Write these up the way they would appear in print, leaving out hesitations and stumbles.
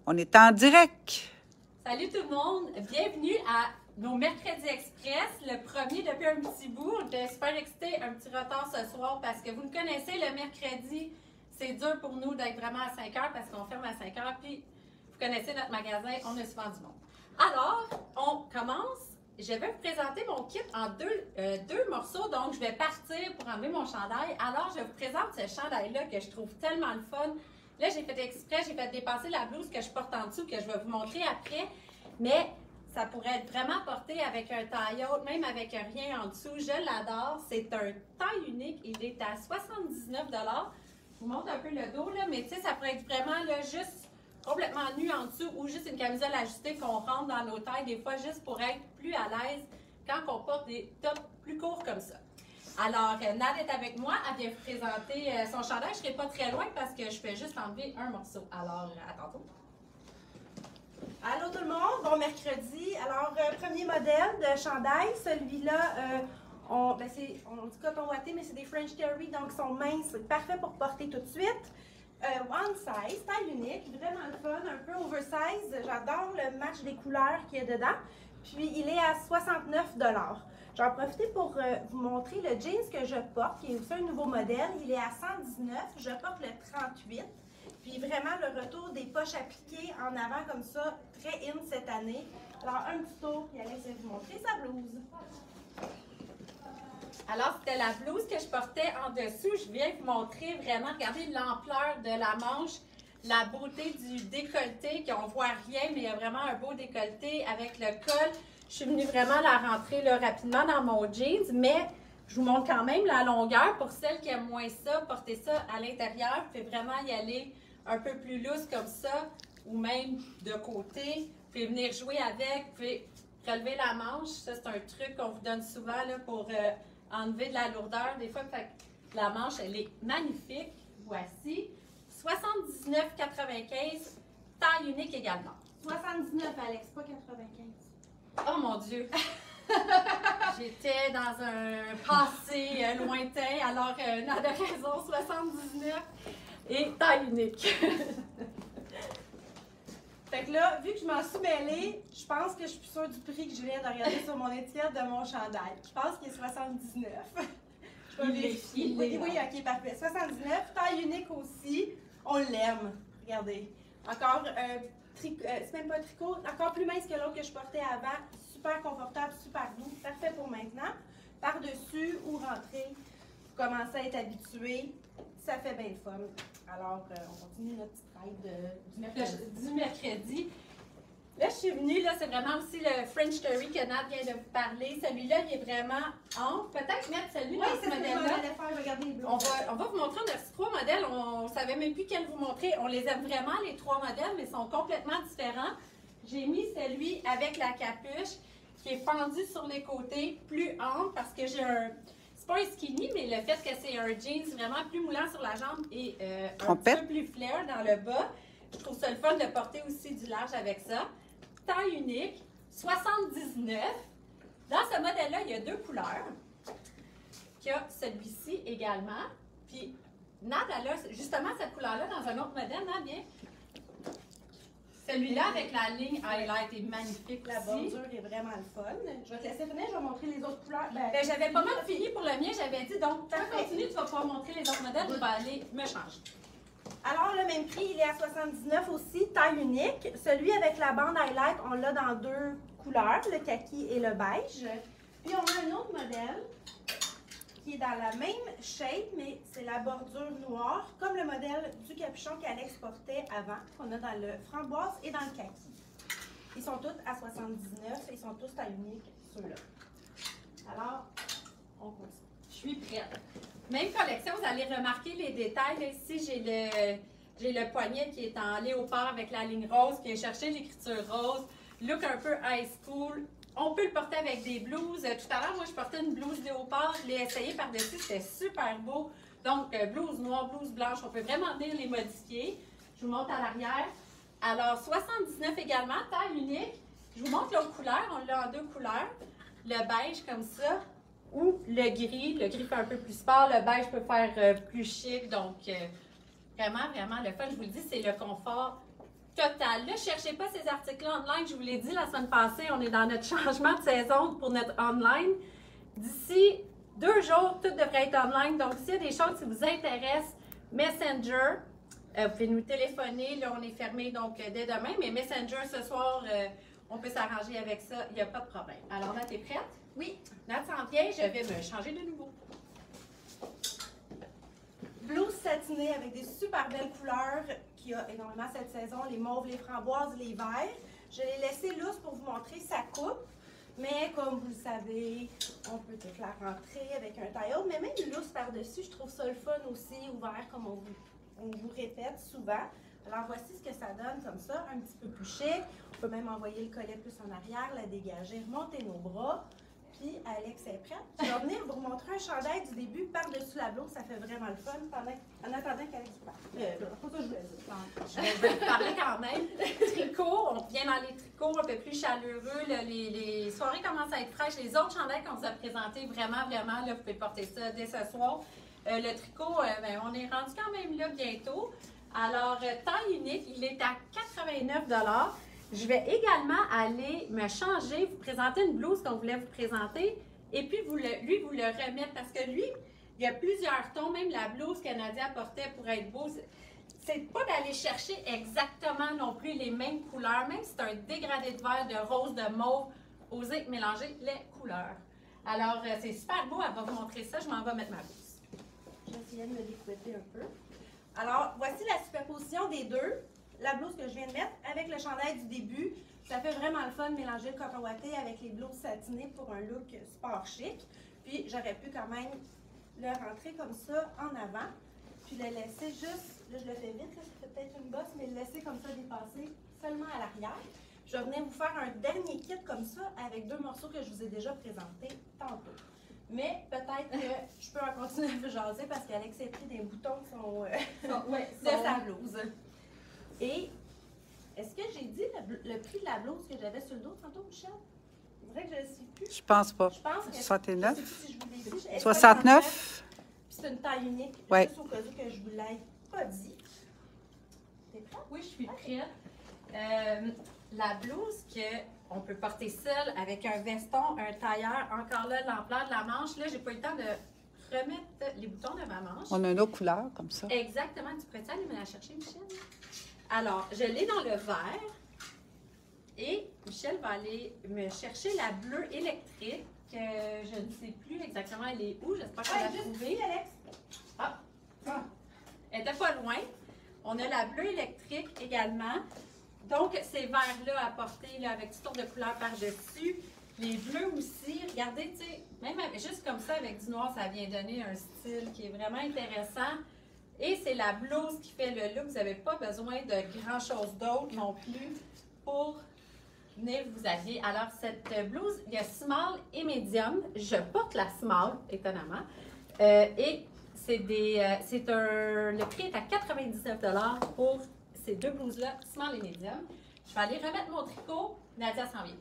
On est en direct. Salut tout le monde, bienvenue à nos Mercredis Express, le premier depuis un petit bout. On est super excités, un petit retard ce soir parce que vous le connaissez, le mercredi, c'est dur pour nous d'être vraiment à 5 heures parce qu'on ferme à 5 heures. Puis vous connaissez notre magasin, on a souvent du monde. Alors, on commence. Je vais vous présenter mon kit en deux morceaux, donc je vais partir pour enlever mon chandail. Alors, je vous présente ce chandail-là que je trouve tellement le fun. Là, j'ai fait exprès, j'ai fait dépasser la blouse que je porte en dessous, que je vais vous montrer après. Mais ça pourrait être vraiment porté avec un taille-haute, même avec rien en dessous. Je l'adore. C'est un taille unique. Il est à 79 $. Je vous montre un peu le dos, là, mais tu sais, ça pourrait être vraiment là, juste complètement nu en dessous ou juste une camisole ajustée qu'on rentre dans nos tailles des fois juste pour être plus à l'aise quand on porte des tops plus courts comme ça. Alors, Nad est avec moi, elle vient vous présenter son chandail. Je ne serai pas très loin parce que je fais juste enlever un morceau. Alors, à tantôt. Allô tout le monde, bon mercredi. Alors, premier modèle de chandail, celui-là, c'est dit coton ouaté, mais c'est des French Terry, donc ils sont minces, c'est parfait pour porter tout de suite. One size, taille unique, vraiment le fun, un peu oversize. J'adore le match des couleurs qu'il y a dedans. Puis, il est à 69 $. J'en profite pour vous montrer le jeans que je porte, qui est aussi un nouveau modèle. Il est à 119, je porte le 38. Puis vraiment le retour des poches appliquées en avant comme ça, très in cette année. Alors un petit tour, puis Alex va vous montrer sa blouse. Alors, c'était la blouse que je portais en dessous. Je viens vous montrer vraiment, regardez l'ampleur de la manche, la beauté du décolleté, qu'on voit rien, mais il y a vraiment un beau décolleté avec le col. Je suis venue vraiment la rentrer là, rapidement dans mon jeans, mais je vous montre quand même la longueur. Pour celles qui aiment moins ça, porter ça à l'intérieur. Vous pouvez vraiment y aller un peu plus loose comme ça, ou même de côté. Vous pouvez venir jouer avec, vous pouvez relever la manche. Ça, c'est un truc qu'on vous donne souvent là, pour enlever de la lourdeur. Des fois, la manche, elle est magnifique. Voici. 79,95, taille unique également. 79 Alex, pas 95. Oh mon Dieu! J'étais dans un passé lointain, alors Nad a raison, 79 et taille unique. Fait que là, vu que je m'en suis mêlée, je pense que je suis sûre du prix que je viens de regarder sur mon étiquette de mon chandail. Je pense qu'il est 79. Je peux vérifier. Oui, ok, parfait. 79, taille unique aussi. On l'aime. Regardez. Encore c'est même pas un tricot, encore plus mince que l'autre que je portais avant. Super confortable, super doux. Parfait pour maintenant. Par-dessus ou rentrer, vous commencez à être habitué. Ça fait bien le fun. Alors, on continue notre petite ride du mercredi. Là, je suis venue, là, c'est vraiment aussi le French Terry que Nad vient de vous parler. Celui-là, il est vraiment ample. Peut-être mettre celui dans ce modèle-là. On va vous montrer, on a 3 modèles. On ne savait même plus quel vous montrer. On les aime vraiment, les 3 modèles, mais ils sont complètement différents. J'ai mis celui avec la capuche qui est fendu sur les côtés, plus ample, parce que j'ai un... C'est pas un skinny, mais le fait que c'est un jeans vraiment plus moulant sur la jambe et un petit peu plus flair dans le bas. Je trouve ça le fun de porter aussi du large avec ça. Taille unique, 79. Dans ce modèle-là, il y a 2 couleurs. Il y a celui-ci également. Puis, Nad, elle a justement cette couleur-là dans un autre modèle. Nad, bien. Celui-là avec la ligne highlight est magnifique. La bordure est vraiment le fun. Je vais te laisser finir, je vais montrer les autres couleurs. J'avais pas mal fini pour le mien. J'avais dit, donc, tu vas continuer, tu vas pouvoir montrer les autres modèles. Je vais aller me changer. Alors, le même prix, il est à 79 aussi, taille unique. Celui avec la bande highlight, on l'a dans 2 couleurs, le kaki et le beige. Puis, on a un autre modèle qui est dans la même shape, mais c'est la bordure noire, comme le modèle du capuchon qu'Alex portait avant, qu'on a dans le framboise et dans le kaki. Ils sont tous à 79 et ils sont tous taille unique, ceux-là. Alors, on continue. Je suis prête. Même collection, vous allez remarquer les détails. Là, ici, j'ai le poignet qui est en léopard avec la ligne rose, qui est cherché l'écriture rose. Look un peu high school. On peut le porter avec des blouses. Tout à l'heure, moi, je portais une blouse léopard. Je l'ai essayé par-dessus. C'était super beau. Donc, blouse noire, blouse blanche. On peut vraiment venir les modifier. Je vous montre à l'arrière. Alors, 79 également, taille unique. Je vous montre l'autre couleur. On l'a en 2 couleurs. Le beige comme ça. Ou le gris. Le gris fait un peu plus sport. Le beige peut faire plus chic. Donc, vraiment, vraiment, le fun, je vous le dis, c'est le confort total. Là, cherchez pas ces articles-là online. Je vous l'ai dit la semaine passée, on est dans notre changement de saison pour notre online. D'ici 2 jours, tout devrait être online. Donc, s'il y a des choses qui vous intéressent, Messenger, vous pouvez nous téléphoner. Là, on est fermé donc dès demain. Mais Messenger, ce soir, on peut s'arranger avec ça. Il n'y a pas de problème. Alors, Nat, t'es prête? Oui. Nat s'en vient. Je vais me changer de nouveau. Blouse satinée avec des super belles couleurs qu'il y a énormément cette saison, les mauves, les framboises, les verts. Je l'ai laissé lousse pour vous montrer sa coupe, mais comme vous le savez, on peut toute la rentrer avec un taille-haut, mais même lousse par-dessus, je trouve ça le fun aussi, ouvert comme on vous répète souvent. Alors voici ce que ça donne comme ça, un petit peu plus chic. On peut même envoyer le collet plus en arrière, la dégager, remonter nos bras. Puis Alex est prête. Je vais venir vous montrer un chandail du début par-dessus la blouse. Ça fait vraiment le fun en attendant qu'Alex parle. Pas ça, je voulais dire. Je vais vous parler quand même. Tricot, on revient dans les tricots un peu plus chaleureux. Là, les soirées commencent à être fraîches. Les autres chandails qu'on vous a présentés, vraiment, là, vous pouvez porter ça dès ce soir. Le tricot, ben, on est rendu quand même là bientôt. Alors, taille unique, il est à 89 $. Je vais également aller me changer, vous présenter une blouse qu'on voulait vous présenter et puis vous le remettre parce que lui, il y a plusieurs tons, même la blouse que Nadia portait pour être beau. C'est pas d'aller chercher exactement non plus les mêmes couleurs, même si c'est un dégradé de vert, de rose, de mauve, osez mélanger les couleurs. Alors, c'est super beau, elle va vous montrer ça, je m'en vais mettre ma blouse. Je vais essayer de me découper un peu. Alors, voici la superposition des deux. La blouse que je viens de mettre avec le chandail du début. Ça fait vraiment le fun de mélanger le coton ouaté avec les blouses satinées pour un look sport chic. Puis j'aurais pu quand même le rentrer comme ça en avant. Puis le laisser juste, là je le fais vite, là, ça fait peut-être une bosse, mais le laisser comme ça dépasser seulement à l'arrière. Je vais venir vous faire un dernier kit comme ça avec 2 morceaux que je vous ai déjà présentés tantôt. Mais peut-être que je peux en continuer à vous jaser parce qu'Alex a pris des boutons de sa blouse. Et est-ce que j'ai dit le prix de la blouse que j'avais sur le dos tantôt, Michel? C'est vrai que je ne le sais plus. Je pense pas. Je pense que 69. Je sais plus si je vous l'ai dit. 69. Puis c'est une taille unique. Ouais. Juste au cas où que je vous l'ai pas dit. T'es prête? Oui, je suis prête. La blouse qu'on peut porter seule avec un veston, un tailleur, encore là, l'ampleur de la manche. Là, j'ai pas eu le temps de remettre les boutons de ma manche. On a une autre couleur, comme ça. Exactement. Tu pourrais aller me la chercher, Michel? Alors, je l'ai dans le vert. Et Michel va aller me chercher la bleue électrique. Je ne sais plus exactement elle est où. J'espère qu'elle va trouver. Alex. Ah! Elle n'était pas loin. On a la bleue électrique également. Donc, ces verts-là à porter là, avec toutes sortes de couleurs par-dessus. Les bleus aussi. Regardez, tu sais, même juste comme ça, avec du noir, ça vient donner un style qui est vraiment intéressant. Et c'est la blouse qui fait le look. Vous n'avez pas besoin de grand-chose d'autre non plus pour venir vous habiller. Alors, cette blouse, il y a small et medium. Je porte la small, étonnamment. Et le prix est à 99 $ pour ces 2 blouses-là, small et medium. Je vais aller remettre mon tricot. Nadia s'en vient.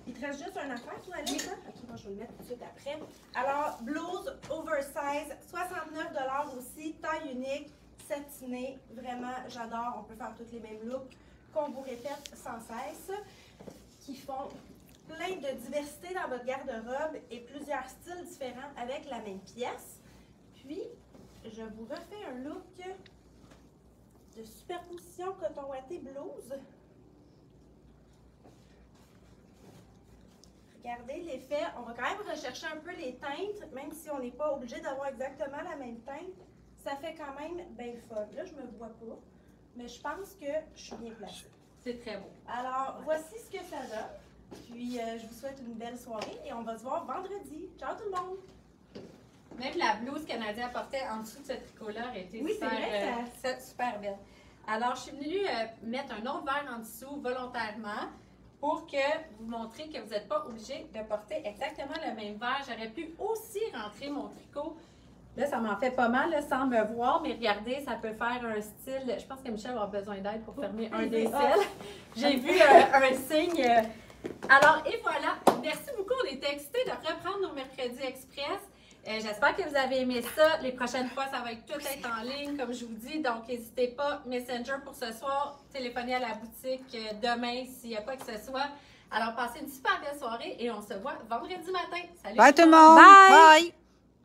Il te reste juste un affaire, toi, Alex? Oui. Ok, moi, je vais le mettre tout de suite après. Alors, blouse oversize, 69 $ aussi, taille unique, satinée. Vraiment, j'adore. On peut faire tous les mêmes looks qu'on vous répète sans cesse, qui font plein de diversité dans votre garde-robe et plusieurs styles différents avec la même pièce. Puis, je vous refais un look de superposition coton ouaté blouse. Regardez l'effet. On va quand même rechercher un peu les teintes, même si on n'est pas obligé d'avoir exactement la même teinte. Ça fait quand même bien le fun. Là, je ne me vois pas, mais je pense que je suis bien placée. C'est très beau. Alors, voici ce que ça donne. Puis, je vous souhaite une belle soirée et on va se voir vendredi. Ciao tout le monde! Même la blouse que Nadia portait en dessous de ce tricot-là était Oui, super belle. Alors, je suis venue mettre un autre verre en dessous volontairement pour que vous montrez que vous n'êtes pas obligé de porter exactement le même verre. J'aurais pu aussi rentrer mon tricot. Là, ça m'en fait pas mal là, sans me voir, mais regardez, ça peut faire un style. Je pense que Michel va avoir besoin d'aide pour fermer un des cils. J'ai vu un signe. Alors, et voilà. Merci beaucoup. On était excités de reprendre nos mercredis express. J'espère que vous avez aimé ça. Les prochaines fois, ça va tout être en ligne, comme je vous dis. Donc, n'hésitez pas. Messenger pour ce soir. Téléphonez à la boutique demain s'il y a quoi que ce soit. Alors, passez une super belle soirée et on se voit vendredi matin. Salut! Bye tout le monde! Bye!